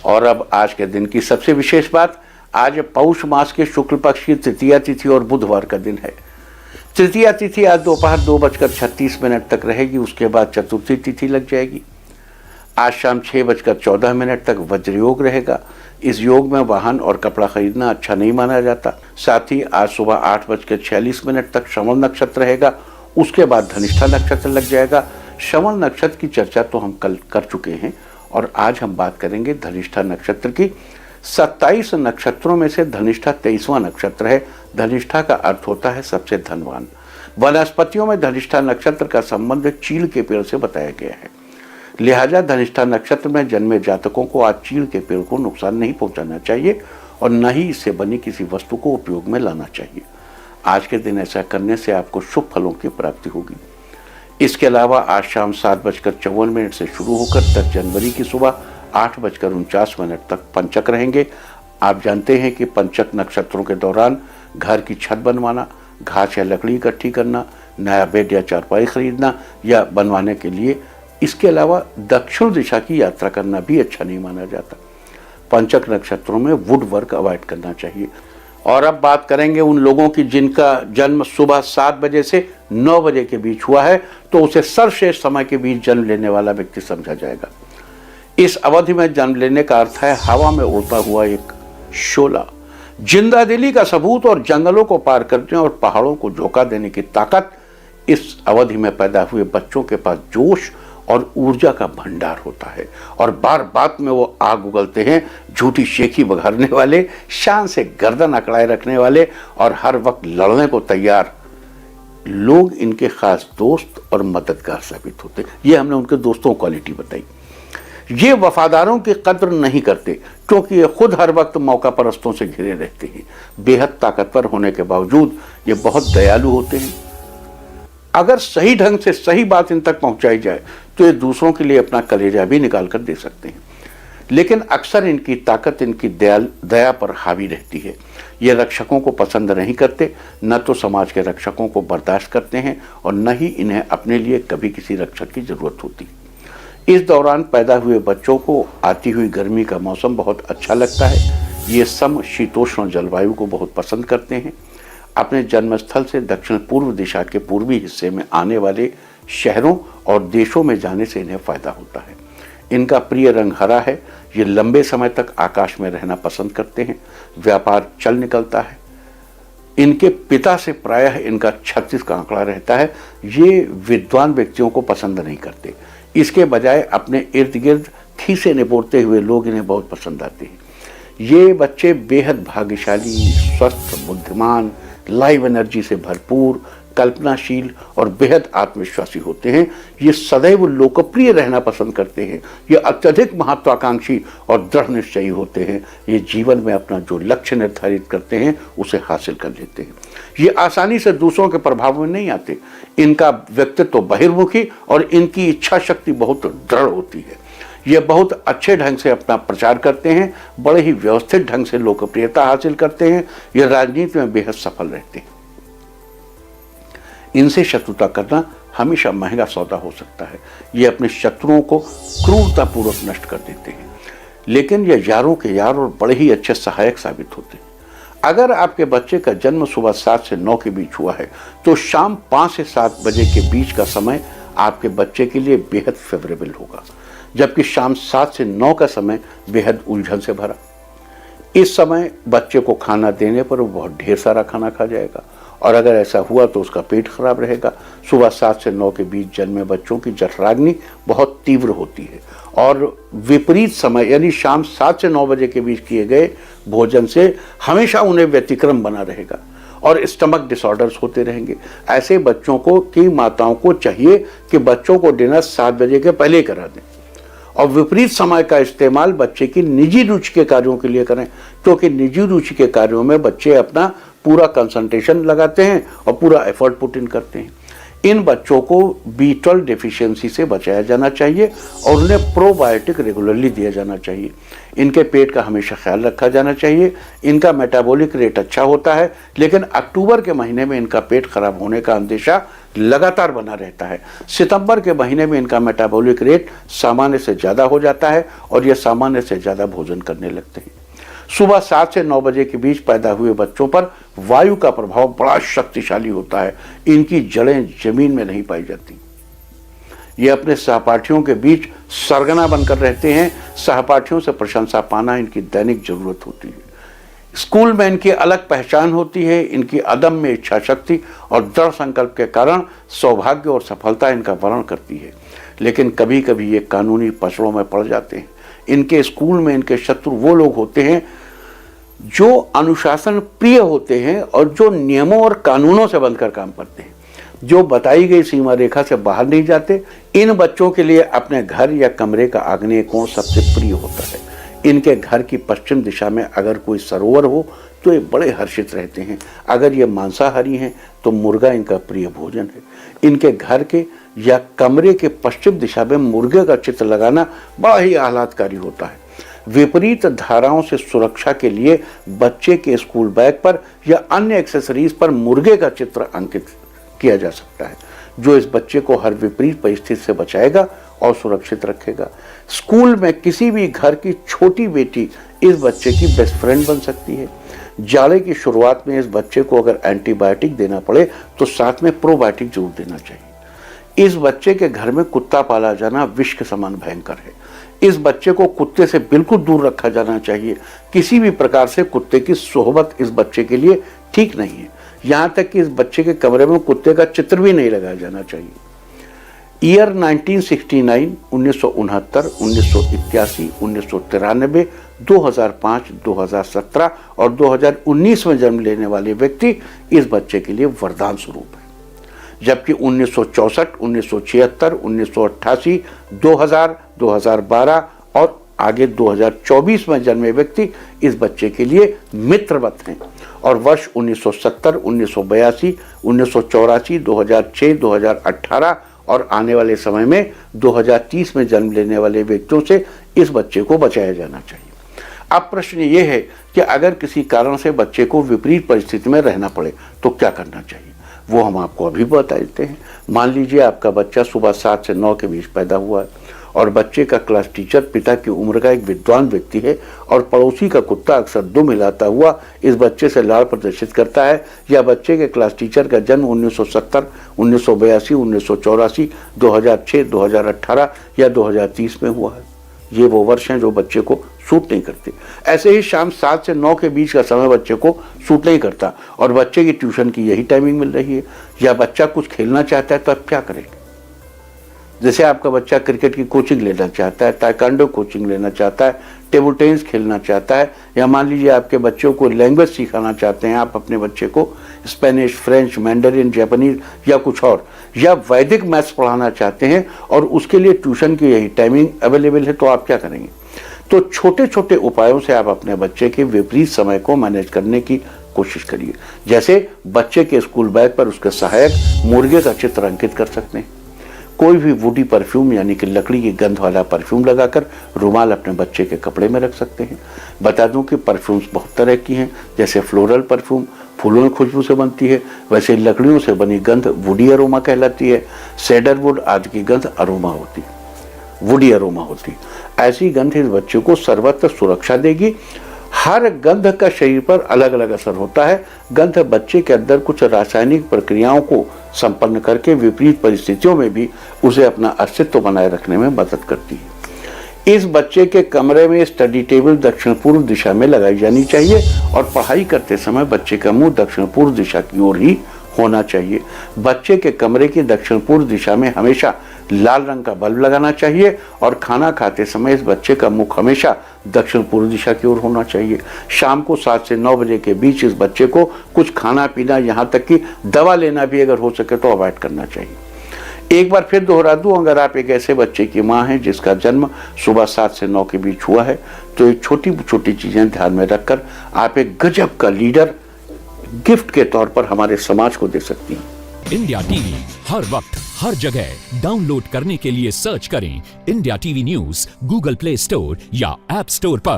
और अब आज के दिन की सबसे विशेष बात, आज पौष मास के शुक्ल पक्ष की तृतीया तिथि और बुधवार का दिन है। तृतीया तिथि आज दोपहर 2:36 तक रहेगी, उसके बाद चतुर्थी तिथि लग जाएगी। आज शाम 6:14 तक वज्र योग रहेगा। इस योग में वाहन और कपड़ा खरीदना अच्छा नहीं माना जाता। साथ ही आज सुबह 8:46 तक श्रवण नक्षत्र रहेगा, उसके बाद धनिष्ठा नक्षत्र लग जाएगा। श्रवण नक्षत्र की चर्चा तो हम कल कर चुके हैं और आज हम बात करेंगे धनिष्ठा नक्षत्र की। 27 नक्षत्रों में से धनिष्ठा 23वां नक्षत्र है। धनिष्ठा का अर्थ होता है सबसे धनवान। वनस्पतियों में धनिष्ठा नक्षत्र का संबंध चीड़ के पेड़ से बताया गया है। लिहाजा धनिष्ठा नक्षत्र में जन्मे जातकों को आज चीड़ के पेड़ को नुकसान नहीं पहुंचाना चाहिए और न ही इससे बनी किसी वस्तु को उपयोग में लाना चाहिए। आज के दिन ऐसा करने से आपको शुभ फलों की प्राप्ति होगी। इसके अलावा आज शाम 7:54 से शुरू होकर 10 जनवरी की सुबह 8:49 तक पंचक रहेंगे। आप जानते हैं कि पंचक नक्षत्रों के दौरान घर की छत बनवाना, घास या लकड़ी इकट्ठी करना, नया बेड या चारपाई खरीदना या बनवाने के लिए, इसके अलावा दक्षिण दिशा की यात्रा करना भी अच्छा नहीं माना जाता। पंचक नक्षत्रों में वुड वर्क अवॉइड करना चाहिए। और अब बात करेंगे उन लोगों की जिनका जन्म सुबह 7 बजे से 9 बजे के बीच हुआ है, तो उसे सर्वश्रेष्ठ समय के बीच जन्म लेने वाला व्यक्ति समझा जाएगा। इस अवधि में जन्म लेने का अर्थ है हवा में उड़ता हुआ एक शोला, जिंदादिली का सबूत और जंगलों को पार करने और पहाड़ों को झोंका देने की ताकत। इस अवधि में पैदा हुए बच्चों के पास जोश और ऊर्जा का भंडार होता है और बार बात में वो आग उगलते हैं। झूठी शेखी बघारने वाले, शान से गर्दन अकड़ाए रखने वाले और हर वक्त लड़ने को तैयार लोग इनके खास दोस्त और मददगार साबित होते हैं। ये हमने उनके दोस्तों को क्वालिटी बताई। ये वफादारों की कद्र नहीं करते क्योंकि ये खुद हर वक्त मौका परस्तों से घिरे रहते हैं। बेहद ताकतवर होने के बावजूद ये बहुत दयालु होते हैं। अगर सही ढंग से सही बात इन तक पहुंचाई जाए तो ये दूसरों के लिए अपना कलेजा भी निकाल कर दे सकते हैं, लेकिन अक्सर इनकी ताकत इनकी दया पर हावी रहती है। ये रक्षकों को पसंद नहीं करते, न तो समाज के रक्षकों को बर्दाश्त करते हैं और न ही इन्हें अपने लिए कभी किसी रक्षक की जरूरत होती। इस दौरान पैदा हुए बच्चों को आती हुई गर्मी का मौसम बहुत अच्छा लगता है। ये सम शीतोष्ण जलवायु को बहुत पसंद करते हैं। अपने जन्मस्थल से दक्षिण पूर्व दिशा के पूर्वी हिस्से में आने वाले शहरों और देशों में जाने से इन्हें फायदा होता है। इनका प्रिय रंग हरा है। ये लंबे समय तक आकाश में रहना पसंद करते हैं। व्यापार चल निकलता है। इनके पिता से प्रायः इनका 36 का आंकड़ा रहता है। ये विद्वान व्यक्तियों को पसंद नहीं करते, इसके बजाय अपने इर्द गिर्द खीसे निपोड़ते हुए लोग इन्हें बहुत पसंद आते हैं। ये बच्चे बेहद भाग्यशाली, स्वस्थ, बुद्धिमान, लाइव एनर्जी से भरपूर, कल्पनाशील और बेहद आत्मविश्वासी होते हैं। ये सदैव लोकप्रिय रहना पसंद करते हैं। ये अत्यधिक महत्वाकांक्षी और दृढ़ निश्चयी होते हैं। ये जीवन में अपना जो लक्ष्य निर्धारित करते हैं उसे हासिल कर लेते हैं। ये आसानी से दूसरों के प्रभाव में नहीं आते। इनका व्यक्तित्व बहिर्मुखी और इनकी इच्छा शक्ति बहुत दृढ़ होती है। ये बहुत अच्छे ढंग से अपना प्रचार करते हैं, बड़े ही व्यवस्थित ढंग से लोकप्रियता हासिल करते हैं। ये राजनीति में बेहद सफल रहते हैं। इनसे शत्रुता करना हमेशा महंगा सौदा हो सकता है। ये अपने शत्रुओं को क्रूरतापूर्वक नष्ट कर देते हैं, लेकिन ये यारों के यार और बड़े ही अच्छे सहायक साबित होते हैं। अगर आपके बच्चे का जन्म सुबह 7 से 9 के बीच हुआ है तो शाम 5 से 7 बजे के बीच का समय आपके बच्चे के लिए बेहद फेवरेबल होगा, जबकि शाम 7 से 9 का समय बेहद उलझन से भरा। इस समय बच्चे को खाना देने पर वो बहुत ढेर सारा खाना खा जाएगा और अगर ऐसा हुआ तो उसका पेट खराब रहेगा। सुबह 7 से 9 के बीच जन्मे बच्चों की जठराग्नि बहुत तीव्र होती है और विपरीत समय यानी शाम 7 से 9 बजे के बीच किए गए भोजन से हमेशा उन्हें व्यतिक्रम बना रहेगा और स्टमक डिसऑर्डर्स होते रहेंगे। ऐसे बच्चों को की माताओं को चाहिए कि बच्चों को डिनर 7 बजे के पहले करा दें और विपरीत समय का इस्तेमाल बच्चे की निजी रुचि के कार्यों के लिए करें, क्योंकि निजी रुचि के कार्यों में बच्चे अपना पूरा कंसंट्रेशन लगाते हैं और पूरा एफर्ट पुट इन करते हैं। इन बच्चों को B12 डेफिशिएंसी से बचाया जाना चाहिए और उन्हें प्रोबायोटिक रेगुलरली दिया जाना चाहिए। इनके पेट का हमेशा ख्याल रखा जाना चाहिए। इनका मेटाबॉलिक रेट अच्छा होता है, लेकिन अक्टूबर के महीने में इनका पेट खराब होने का अंदेशा लगातार बना रहता है। सितंबर के महीने में इनका मेटाबॉलिक रेट सामान्य से ज़्यादा हो जाता है और ये सामान्य से ज़्यादा भोजन करने लगते हैं। सुबह 7 से 9 बजे के बीच पैदा हुए बच्चों पर वायु का प्रभाव बड़ा शक्तिशाली होता है। इनकी जड़ें जमीन में नहीं पाई जाती। ये अपने सहपाठियों के बीच सरगना बनकर रहते हैं। सहपाठियों से प्रशंसा पाना इनकी दैनिक जरूरत होती है। स्कूल में इनकी अलग पहचान होती है। इनकी अदम्य इच्छा शक्ति और दृढ़ संकल्प के कारण सौभाग्य और सफलता इनका वर्ण करती है। लेकिन कभी कभी ये कानूनी पचड़ों में पड़ जाते हैं। इनके स्कूल में इनके शत्रु वो लोग होते हैं जो अनुशासन प्रिय होते हैं और जो नियमों और कानूनों से बनकर काम करते हैं, जो बताई गई सीमा रेखा से बाहर नहीं जाते। इन बच्चों के लिए अपने घर या कमरे का आग्नेय कोण सबसे प्रिय होता है। इनके घर की पश्चिम दिशा में अगर कोई सरोवर हो तो ये बड़े हर्षित रहते हैं। अगर ये मांसाहारी हैं तो मुर्गा इनका प्रिय भोजन है। इनके घर के या कमरे के पश्चिम दिशा में मुर्गे का चित्र लगाना बड़ा ही आह्लादकारी होता है। विपरीत धाराओं से सुरक्षा के लिए बच्चे के स्कूल बैग पर या अन्य एक्सेसरीज पर मुर्गे का चित्र अंकित किया जा सकता है, जो इस बच्चे को हर विपरीत परिस्थिति से बचाएगा और सुरक्षित रखेगा। स्कूल में किसी भी घर की छोटी बेटी इस बच्चे की बेस्ट फ्रेंड बन सकती है। जाड़े की शुरुआत में इस बच्चे को अगर एंटीबायोटिक देना पड़े तो साथ में प्रोबायोटिक जरूर देना चाहिए। इस बच्चे के घर में कुत्ता पाला जाना विष के समान भयंकर है। इस बच्चे को कुत्ते से बिल्कुल दूर रखा जाना चाहिए। किसी भी प्रकार से कुत्ते की सोहबत इस बच्चे के लिए ठीक नहीं है। यहाँ तक कि इस बच्चे के कमरे में कुत्ते का चित्र भी नहीं लगाया जाना चाहिए। ईयर 1969, 1969, 1981, 1993, 2005, 2017 और 2019 में जन्म लेने वाले व्यक्ति इस बच्चे के लिए वरदान स्वरूप है। जबकि 1964, 1976, 1988, 2000, 2012 और आगे 2024 में जन्मे व्यक्ति इस बच्चे के लिए मित्रवत हैं। और वर्ष 1970, 1982, 1984, 2006, 2018 और आने वाले समय में 2030 में जन्म लेने वाले व्यक्तियों से इस बच्चे को बचाया जाना चाहिए। अब प्रश्न ये है कि अगर किसी कारण से बच्चे को विपरीत परिस्थिति में रहना पड़े तो क्या करना चाहिए, वो हम आपको अभी बता देते हैं। मान लीजिए आपका बच्चा सुबह 7 से 9 के बीच पैदा हुआ है और बच्चे का क्लास टीचर पिता की उम्र का एक विद्वान व्यक्ति है और पड़ोसी का कुत्ता अक्सर दुम हिलाता हुआ इस बच्चे से लाड़ प्रदर्शित करता है, या बच्चे के क्लास टीचर का जन्म 1970, 1982, 1984, 2006, 2018 या 2030 में हुआ है। ये वो वर्ष हैं जो बच्चे को सूट नहीं करते। ऐसे ही शाम 7 से 9 के बीच का समय बच्चे को सूट नहीं करता और बच्चे की ट्यूशन की यही टाइमिंग मिल रही है, या बच्चा कुछ खेलना चाहता है तो आप क्या करेंगे। जैसे आपका बच्चा क्रिकेट की कोचिंग लेना चाहता है, ताइक्वांडो कोचिंग लेना चाहता है, टेबल टेनिस खेलना चाहता है, या मान लीजिए आपके बच्चों को लैंग्वेज सिखाना चाहते हैं, आप अपने बच्चे को स्पेनिश, फ्रेंच, मैंडरिन, जापानीज या कुछ और, या वैदिक मैथ्स पढ़ाना चाहते हैं और उसके लिए ट्यूशन की यही टाइमिंग अवेलेबल है, तो आप क्या करेंगे। तो छोटे छोटे उपायों से आप अपने बच्चे के विपरीत समय को मैनेज करने की कोशिश करिए। जैसे बच्चे के स्कूल बैग पर उसके सहायक मुर्गे का चित्र अंकित कर सकते हैं। कोई भी वुडी परफ्यूम यानी कि लकड़ी की गंध वाला परफ्यूम लगाकर रुमाल अपने बच्चे के कपड़े में रख सकते हैं। बता दूं कि परफ्यूम्स बहुत तरह की हैं, जैसे फ्लोरल परफ्यूम फूलों की खुशबू से बनती है, वैसे लकड़ियों से बनी गंध वुडी अरोमा कहलाती है। सेडरवुड आदि की गंध अरोमा होती है, वुडी अरोमा होती है। ऐसी गंध इस बच्चे को सर्वत्र सुरक्षा देगी। हर गंध का शरीर पर अलग अलग असर होता है। गंध बच्चे के अंदर कुछ रासायनिक प्रक्रियाओं को संपन्न करके विपरीत परिस्थितियों में भी उसे अपना अस्तित्व बनाए रखने में मदद करती है। इस बच्चे के कमरे में स्टडी टेबल दक्षिण पूर्व दिशा में लगाई जानी चाहिए और पढ़ाई करते समय बच्चे का मुंह दक्षिण पूर्व दिशा की ओर ही होना चाहिए। बच्चे के कमरे की दक्षिण पूर्व दिशा में हमेशा लाल रंग का बल्ब लगाना चाहिए और खाना खाते समय इस बच्चे का मुख हमेशा दक्षिण पूर्व दिशा की ओर होना चाहिए। शाम को 7 से 9 बजे के बीच इस बच्चे को कुछ खाना पीना, यहाँ तक कि दवा लेना भी अगर हो सके तो अवॉइड करना चाहिए। एक बार फिर दोहरा दूं, अगर आप एक ऐसे बच्चे की माँ हैं जिसका जन्म सुबह 7 से 9 के बीच हुआ है तो ये छोटी छोटी चीजें ध्यान में रखकर आप एक गजब का लीडर गिफ्ट के तौर पर हमारे समाज को दे सकती हैं। इंडिया टीवी हर वक्त हर जगह डाउनलोड करने के लिए सर्च करें India TV news Google play store या ऐप स्टोर पर।